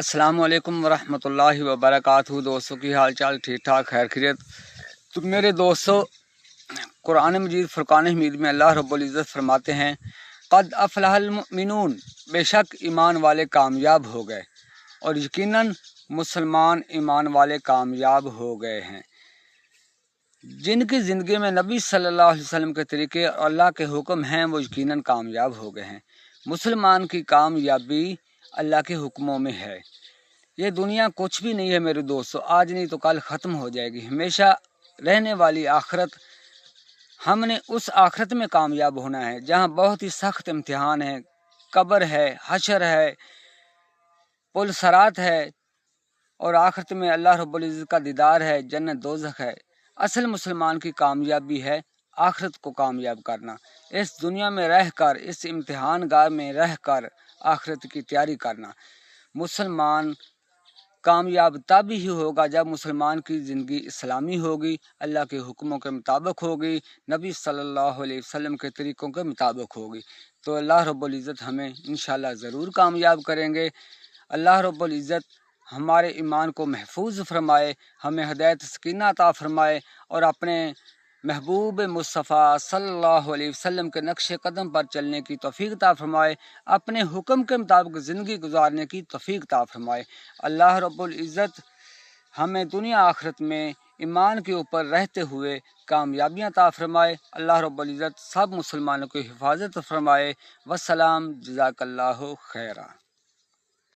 السلام علیکم ورحمۃ اللہ وبرکاتہ۔ دوستوں کی حال چال ٹھیک ٹھاک خیر خیریت؟ تو میرے دوستوں، قرآن مجید فرقان حمید میں اللہ رب العزت فرماتے ہیں قد افلح المؤمنون، بے شک ایمان والے کامیاب ہو گئے، اور یقیناً مسلمان ایمان والے کامیاب ہو گئے ہیں جن کی زندگی میں نبی صلی اللہ علیہ وسلم کے طریقے اور اللہ کے حکم ہیں، وہ یقیناً کامیاب ہو گئے ہیں۔ مسلمان کی کامیابی اللہ کے حکموں میں ہے۔ یہ دنیا کچھ بھی نہیں ہے میرے دوستو، آج نہیں تو کل ختم ہو جائے گی۔ ہمیشہ رہنے والی آخرت، ہم نے اس آخرت میں کامیاب ہونا ہے جہاں بہت ہی سخت امتحان ہے، قبر ہے، حشر ہے، پل صراط ہے، اور آخرت میں اللہ رب العزت کا دیدار ہے، جنت دوزخ ہے۔ اصل مسلمان کی کامیابی ہے آخرت کو کامیاب کرنا، اس دنیا میں رہ کر، اس امتحان گاہ میں رہ کر آخرت کی تیاری کرنا۔ مسلمان کامیاب تب ہی ہوگا جب مسلمان کی زندگی اسلامی ہوگی، اللہ کے حکموں کے مطابق ہوگی، نبی صلی اللہ علیہ وسلم کے طریقوں کے مطابق ہوگی۔ تو اللہ رب العزت ہمیں انشاءاللہ ضرور کامیاب کریں گے۔ اللہ رب العزت ہمارے ایمان کو محفوظ فرمائے، ہمیں ہدایت سکینہ عطا فرمائے، اور اپنے محبوب مصطفیٰ صلی اللہ علیہ وسلم کے نقش قدم پر چلنے کی توفیق عطا فرمائے، اپنے حکم کے مطابق زندگی گزارنے کی توفیق عطا فرمائے۔ اللہ رب العزت ہمیں دنیا آخرت میں ایمان کے اوپر رہتے ہوئے کامیابیاں عطا فرمائے۔ اللہ رب العزت سب مسلمانوں کی حفاظت فرمائے۔ والسلام، جزاک اللہ خیرہ۔